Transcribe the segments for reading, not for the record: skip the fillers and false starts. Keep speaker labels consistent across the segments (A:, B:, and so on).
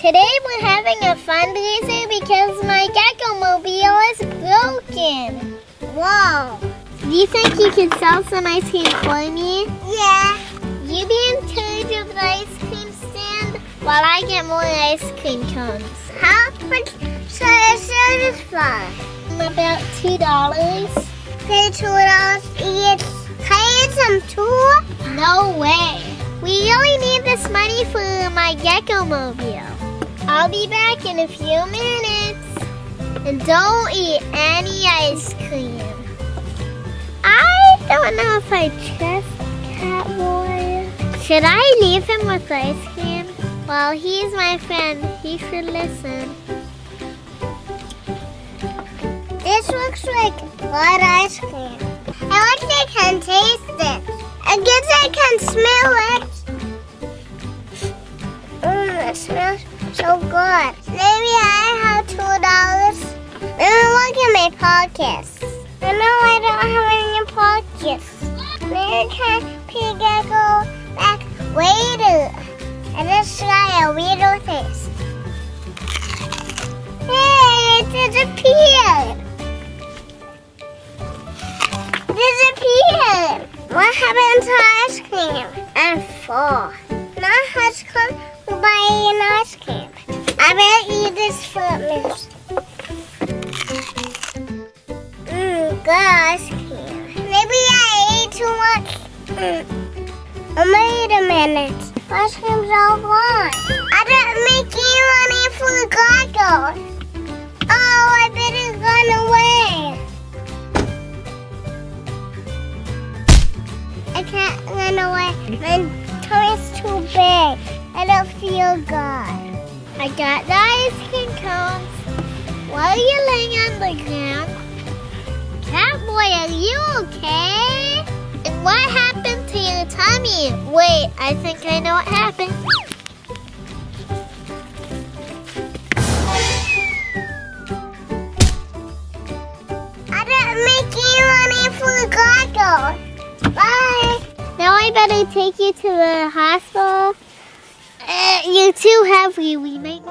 A: Today we're having a fundraiser because my Gekko mobile is broken. Whoa. Do you think you can sell some ice cream for me? Yeah. You be in charge of the ice cream stand while I get more ice cream cones. How much should I sell this for? About $2. Pay $2 each. Can I get some too? No way. We really need this money for my Gekko mobile. I'll be back in a few minutes. And don't eat any ice cream. I don't know if I trust Catboy. Should I leave him with ice cream? Well, he's my friend. He should listen. This looks like blood ice cream. I wish I can taste it. I guess I can smell it. It smells so good. Maybe I have $2. Let me look in my pockets. I know I don't have any pockets. Maybe I can pay Gekko back later. And let's try a little taste. Hey, it disappeared. Disappeared. What happened to ice cream? And fall. Not ice cream. We'll buy an ice cream. I better eat this first. Good ice cream. Maybe I ate too much. Wait a minute. Ice cream's all gone. I didn't make any money for Gekko. Oh, I better run away. I can't run away. My tummy's too big. I don't feel good. I got the ice cream cones. Why are you laying on the ground? Catboy, are you okay? And what happened to your tummy? Wait, I think I know what happened. I didn't make any money for Gekko. Bye. Now I better take you to the hospital. You're too heavy, we make.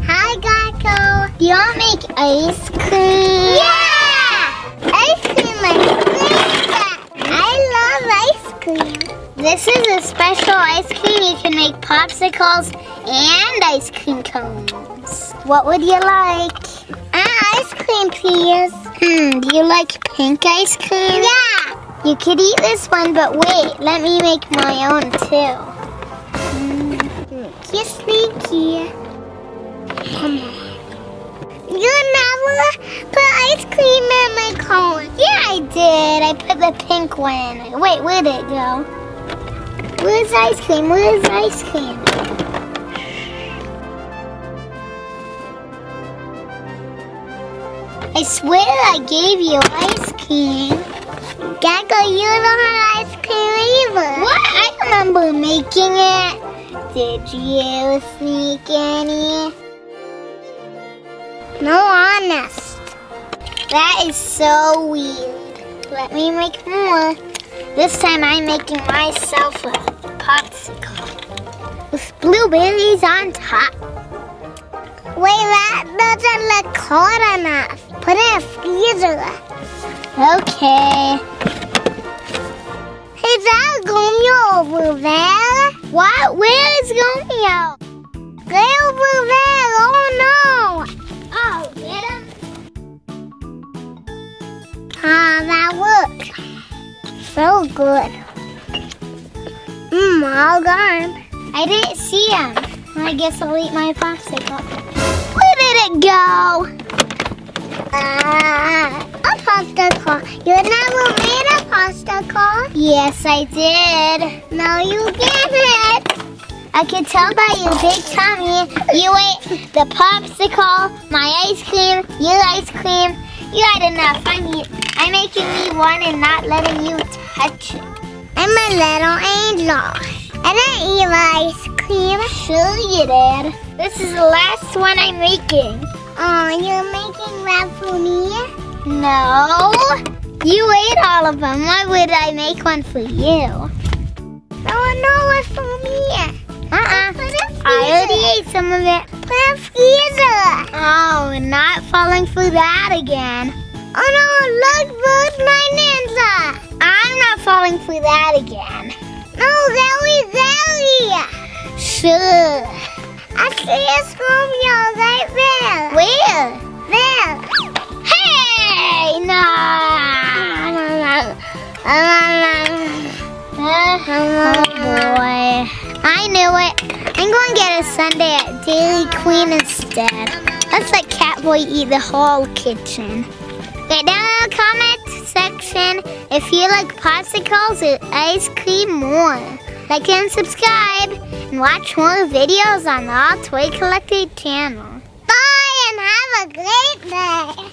A: Hi, Gekko. Do you want to make ice cream? Yeah! Ice cream like that. I love ice cream. This is a special ice cream. You can make popsicles and ice cream cones. What would you like? Ice cream, please. Do you like pink ice cream? Yeah. You could eat this one, but wait, let me make my own too. Kiss sneaky. Come on. You never put ice cream in my cone. Yeah, I did. I put the pink one in. Wait, where'd it go? Where's ice cream? Where's ice cream? I swear I gave you ice cream. Gekko, you don't have ice cream either. What? I remember making it. Did you sneak any? No, honest. That is so weird. Let me make more. This time I'm making myself a popsicle with blueberries on top. Wait, that doesn't look hot enough. Put it in a freezer. Okay. Hey, that Gomeo over there? What? Where is Gomeo? Way over there. Oh no. Oh, get him. That worked. So good. All gone. I didn't see him. I guess I'll eat my popsicle. Where did it go? A popsicle. You never made a popsicle? Yes, I did. No, you didn't. I could tell by your big tummy. You ate the popsicle, my ice cream, your ice cream. You had enough. I'm making me one and not letting you touch it. I'm a little angel. I didn't eat ice cream. Sure you did. This is the last one I'm making. Oh, you're making that for me? No. You ate all of them. Why would I make one for you? No, it's for me. I already ate some of it. Put in the freezer. Oh, we're not falling for that again. Oh no, look, where's my ninja? I'm not falling for that again. No, Zelly. Sure. I see a Scorpio right there. Where? There. Hey, no. Oh boy. I knew it. I'm going to get a sundae at Dairy Queen instead. Let's let Catboy eat the whole kitchen. Get down in the comment section if you like popsicles or ice cream more. Like and subscribe and watch more videos on the All Toy Collector channel. Bye and have a great day.